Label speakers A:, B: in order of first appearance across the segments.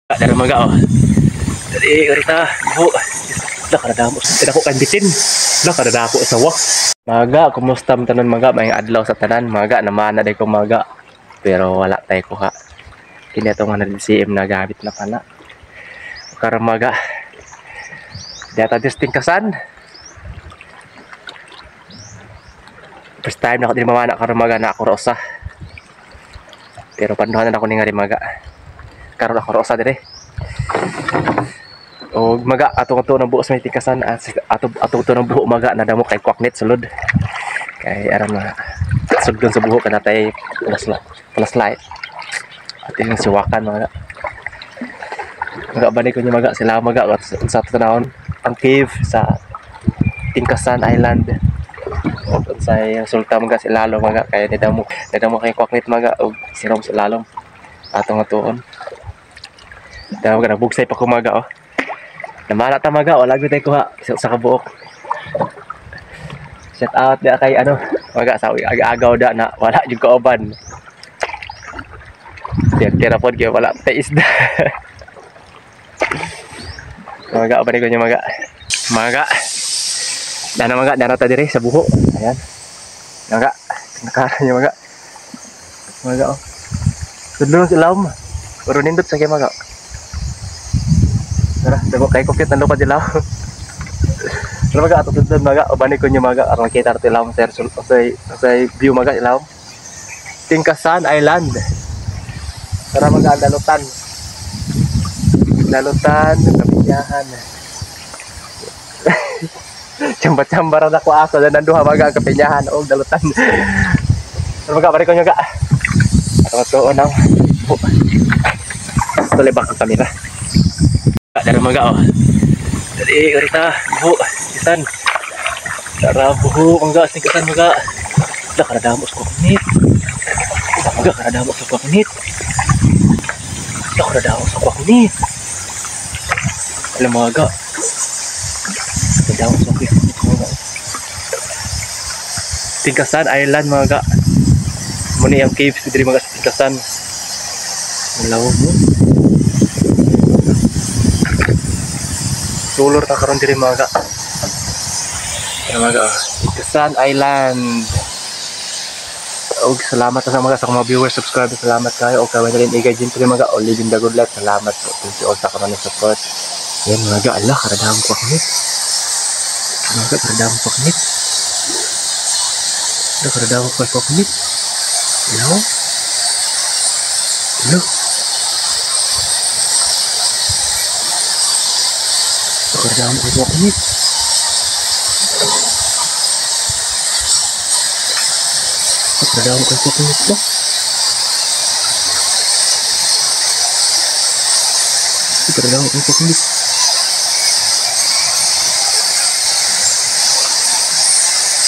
A: Dari maga oh. Dari urita bu. Dah kada damo sa ko kan bitin. Dah kada dako sa wa. Maga kumusta man tanan maga may adlaw sa tanan maga naman na day ko maga. Pero wala tay ko ha. Kini atong nga CM na gamit na pana. Karon maga. Data distingkasan. First time na ako din mamana karon maga na ako rosa. Pero panduhan na ako ni nga maga. Karon ako rosa dire. O maga atong ng buo sa may tingkasan atong ng buo maga nadamo kay kwaknet sulod. Kay aram na sudlon sa buho kanatay plus light. At yung siwakan maga. Maga balik ko niya maga sila maga sa tanawon ang cave sa Tingkasan Island. O sa sulta maga sila lalo maga kay nadamo kay kwaknet maga og sirom sila lalom atong atuon. Daw ka nagbugsay pa kumaga oh. Namala tamaga wala gyud tay kuha sa kabuok. Shout out da kay ano, maga sa aga-agaw da na wala jud ka uban. Tira pod kay wala tay isda. Maga pa ko nya maga. Maga. Dana maga dana ta dire sa buho. Ayan. Maga. Nakara nya maga. Maga oh. Tudlon sa ilawom. Puro nindot sa kay maga. Tara, dago kay kokit nando pa dilaw. Tara maga ato tudlon maga ubani ko nya maga aron kita arte ilawom sir sa view maga ilawom. Tingkasan Island. Tara maga dalutan. Dalutan kapinyahan. Cambar-cambar na ko aso dan nanduha maga kapinyahan og dalutan. Tara maga bari ko nya ga. Ato tuon ang. Tuloy ba ang kamera? Dari maga oh. Dari urita bu kisan. Tara buhu mangga tingkasan maga. Dah kada damo sa kukunit. Maga kada damo sa kukunit. Dah kada damo sa kukunit. Alam maga. Kada damo sa kukunit maga. Tingkasan Island maga. Muni ang cave diri maga sa Tingkasan. Malaw mo. Tulor ta karon diri maga. Maga Tingkasan Island. Og salamat sa mga viewers, subscribe, salamat kayo og kaway rin igay din diri maga. Only din the good luck. Salamat po all sa karon support. Yan maga Allah karadam ko kanit. Maga karadam ko kanit. Karadam ko kanit. Hello. Hello. Karadam ko kanit. Karadam ko kanit po. Karadam ko kanit.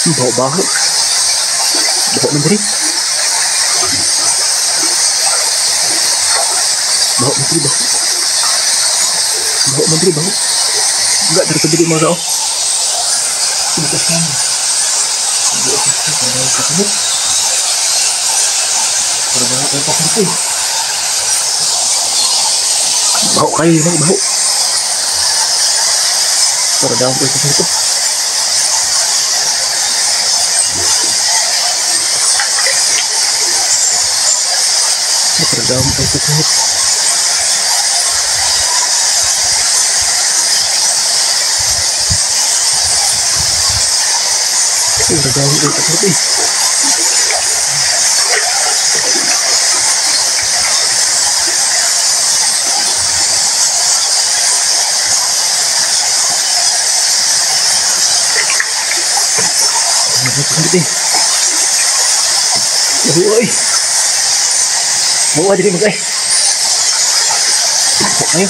A: Baho-baho. Baho mandiri. Baho mandiri baho. Baho mandiri baho. Enggak dari kediri maga oh. Sudah sana. Baho kayu ini baho. Karadam ko kanit. Karadam ko kanit. Karadam ko kanit. Oi. Mau aja nih guys. Ayo.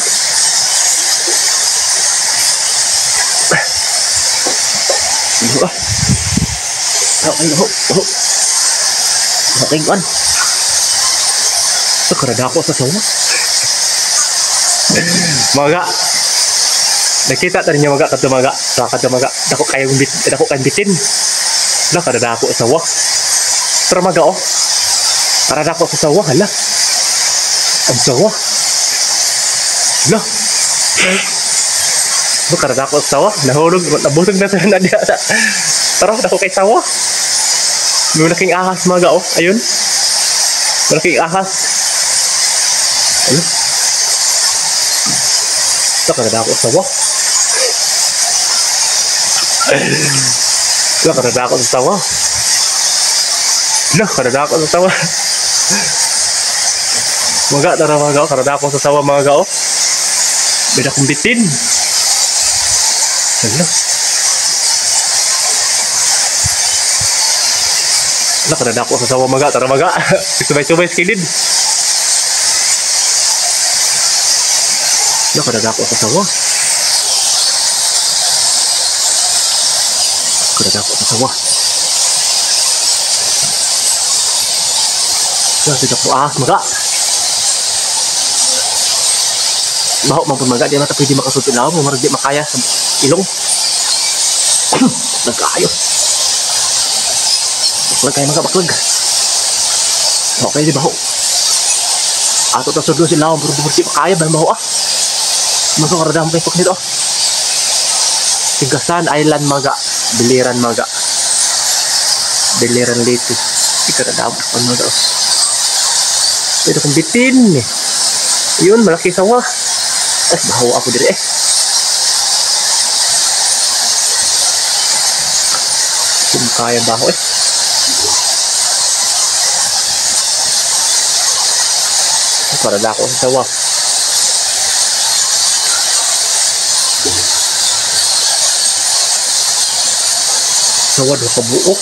A: Ayo. Okay kan. Sekarang ako sa sawa. Maga. Nakita tadi niya maga kadto maga. Sa kadto maga. Dako kan bitin. Lah kada dako sa sawa. Termaga oh. Para dako sa sawa hala. Ang sawa. No. Bukan ada ako sa sawa. Nahulog, nabusog na sa nadia. Tara, ako kay sawa. May malaking ahas mga oh. Ayun. Malaking ahas. Ayun. Nakakada ako sa sawa. Nakakada ako sa sawa. Nakakada ako sa sawa. Maga, tara mga oh. Karada ako sa sawa mga oh. Beda kong bitin. Ayun. Nakakada ako sa sawa mga. Tara mga. Sumay-sumay skidid. Nakakada ako sa sawa. Nakakada ako sa sawa. Tidak ko ahas mga. Baho mampun mga di mata pwede makasuot ilaw mo marag di makaya sa ilong. Nagkaayo. Baklag kayo mga baklag. Okay di baho. Ato ta sudlo si ilaw pero di makaya ba baho ah. Mga karadam kay pok nito. Tigasan Island mga. Biliran mga. Biliran Leyte. Ikaradam pa mga. Ito kong bitin eh. Yun, malaki sawa. Bahawa ako diri eh. Kung kaya baho eh. Para na ako sa sawa. Sawa doon kabuok.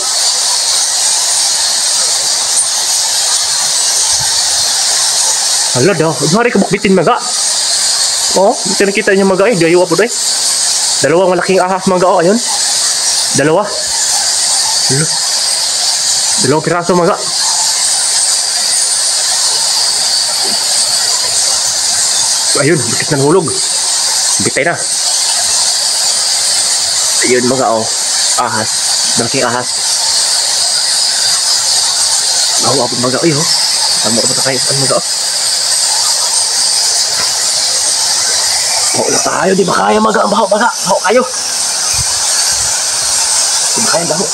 A: Hala daw, mari ka bukbitin maga. Oh, ito nakita niyo maga eh, gayo po doy. Dalawang malaking ahas maga oh, ayun. Dalawa. Dalawang piraso maga. Ayun, bukit na hulog. Bitay na. Ayun maga oh, ahas. Malaking ahas. Bawa po maga oh, yun. Tama ko ba kayo saan maga oh. Baho na tayo, di ba kaya maga? Baho kayo. Di ba kaya baho?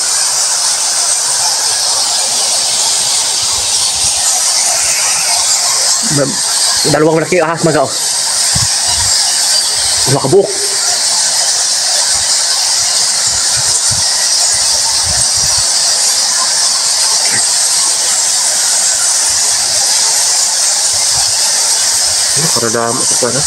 A: Dalawang malaki ahas maga oh. Dalawa kabuok. Ano karadam ako pa na?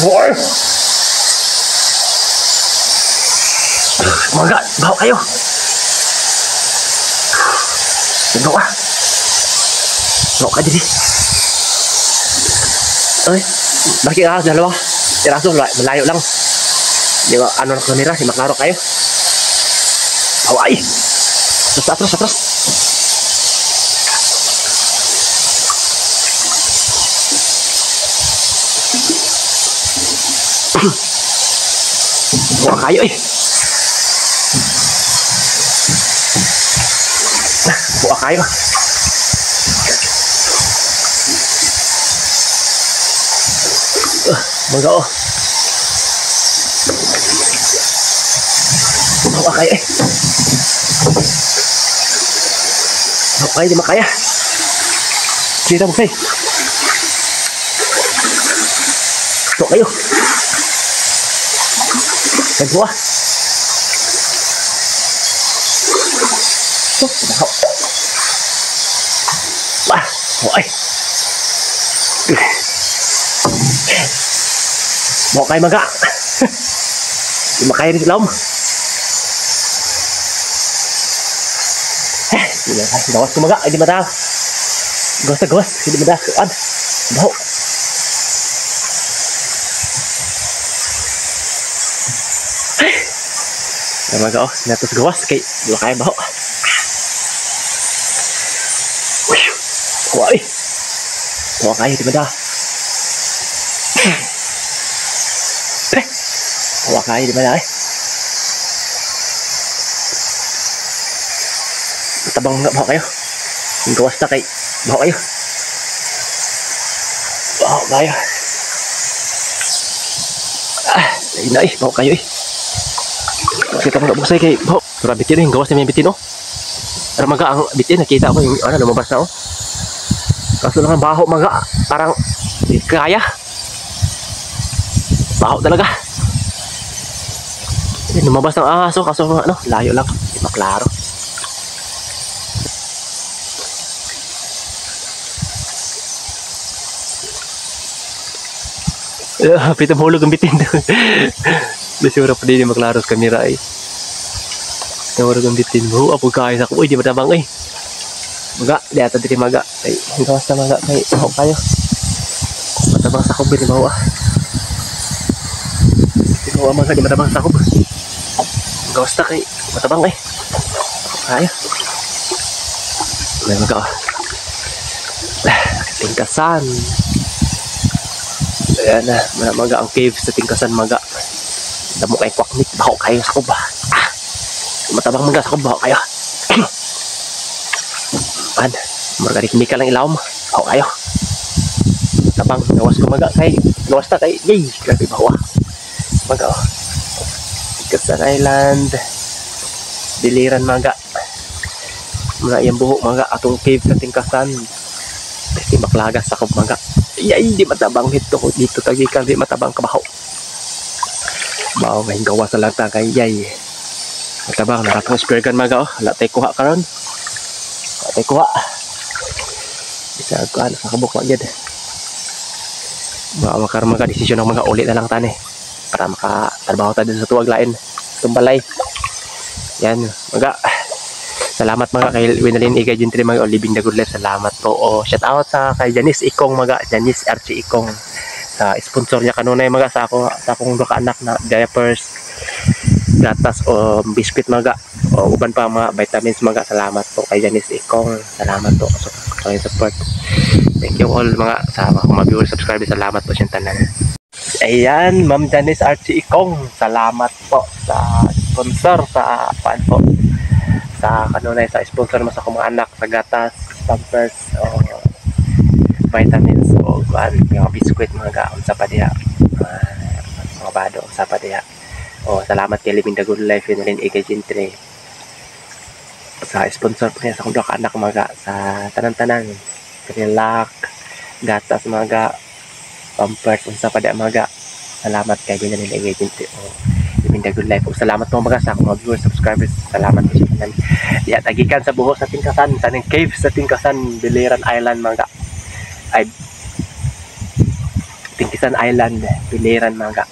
A: Boy! Maga, bawa kayo. Bawa. Bawa ka diri. Ay, bakit ahas dalawa? Tiraso, malayo lang. Di ba, ano na kamera, si maklaro kayo. Bawa ay. Atras. Bawa kayo eh. Bawa kayo. Mga oh. Bawa kayo eh. Bawa kayo, di makaya. Kita mo kayo. Bawa kayo. Kedua. Wah, woi. Mau kayak maga. Dimakay rin sila. Gawas ko maga, hindi madalas. Gawas, hindi madalas. Ad, baho. Mga oh, natos gawas kay dua kay baho. Wah, wah kayo di ba da? Wah kayo di ba da? Tabang nga baho kayo. Yung gawas na kay baho kayo. Baho kayo. Lain baho kayo kita mga busay kay baho. Pero bitin yung gawas na may bitin oh. Pero maga ang bitin nakita ko yung ano lumabas na oh. Kaso lang ang baho maga parang di kaya. Baho talaga. Lumabas ng aso kaso ano layo lang di maklaro. Pito mahulog ang bitin. Bisura pa din yung maklaros kamera ay. Mahulog ang bitin mo. Apo kain ako. Uy, di matabang ay. Maga, di ata diri maga. Ay, gawas na maga. Ay, ako kayo. Matabang sakop din mo ah. Di mo maga, di matabang sakop. Gawas na kay matabang ay. Ako kayo. May maga ah. Tingkasan. Ayan na, maga ang cave sa tingkasan maga. Damo kay kwaknit, baho kayo sa kuba. Matabang maga sa kuba, baho kayo. Man, marga di kimika lang ilawom, baho kayo. Matabang, gawas ko maga kay, gawas na kay, yay, grabe baho ah. Maga oh. Tingkasan Island. Biliran maga. Mga iyang buho maga, atong cave sa tingkasan. Di maklagas sa kuba maga. Yay, di matabang hito dito tagikan, di matabang kabaho. Bawo may gawa sa lang ta kay yay. Matabang naratong spear gun maga oh. Latay kuha karon. Latay kuha. Bisa ko ano sa kabuk magyad. Bawo makaron maga desisyon ng mga ulit na lang tani para makatrabaho ta din sa tuwag lain. Tumbalay. Yan, maga. Salamat mga kay Winalin Igay Gentry mga Living the Good Life. Salamat po. O shout out sa kay Janice Ikong mga Janice Archie Ikong sa sponsor niya kanunay mga sa akong duka anak na diapers, gatas o biscuit mga o uban pa mga vitamins mga. Salamat po kay Janice Ikong. Salamat po sa support. Thank you all mga sa mga viewers, subscribers. Salamat po sa tanan. Ayan, Ma'am Janice Archie Ikong. Salamat po sa sponsor sa paan po. Sa kanunay sa sponsor mo sa akong mga anak sa gatas, pampers o vitamins o mga biskuit mga gaon sa padiha, mga bado sa padiha. O salamat kay Living the Good Life Winalin Igay Gentry sa sponsor po niya sa akong anak mga sa tanan-tanan Relax, gatas mga pampers sa padiha mga. Salamat kay Winalin Igay Gentry o Living the Good Life. O salamat po mga sa akong mga viewers, subscribers. Salamat po sa kanan. Yan, tagikan sa buho sa tingkasan, sa ning cave sa tingkasan, Biliran Island mga. Ay, Tingkasan Island, Biliran mga.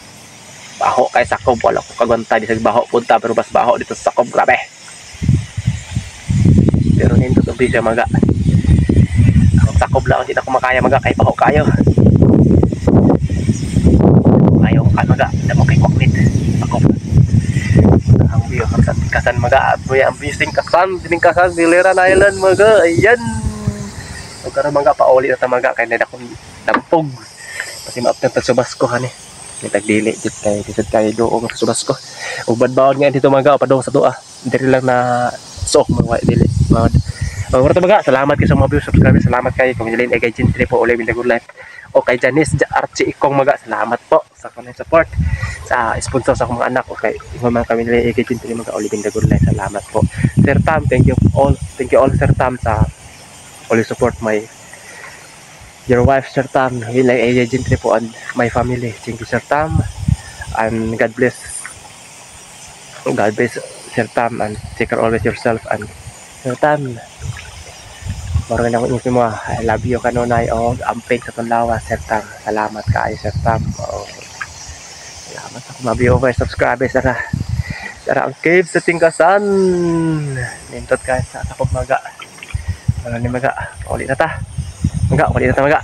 A: Baho kay sakob, wala ko kagwanta di sa baho punta, pero bas baho dito sa sakob, grabe. Pero nindot ang bisya mga. Ang sakob lang, hindi na ko makaya mga, kay baho kayo. Ayaw ka mga, damo kay kwaknit. Sakob. Ang view sa tingkasan mga, ang view tingkasan, Biliran Island mga. Ayan. Huwag ka na mga pauli na tamaga kaya na akong dampog. Kasi maaptan sa Subasco han eh. May tagdili dito kay disod kay doong sa Subasco. Ug badbaon nga dito mga padong sa doa. Diri lang na sok mga dili. Mga tamaga, salamat kay sa mga viewers, subscribers. Salamat kay Winalin Igay Gentry po Living the Good Life. O kay Janice Archie Ikong mga, salamat po sa kanilang support sa sponsor sa akong mga anak. O kay mga Winalin Igay Gentry mga Living the Good Life. Salamat po. Sir Tam, thank you all Sir Tam sa always support your wife Sir Tam, Winalin Igay Gentry po and my family. Thank you Sir Tam and God bless Sir Tam and take care always yourself and Sir Tam. Maraming akong info mo, I love you kanunay o amping sa Tunlawa Sir Tam. Salamat kayo Sir Tam. Salamat sa mga viewers, subscribers na ang cave sa tingkasan. Nindot kayo sa takot maga. Maraming maga, ulit na ta maga.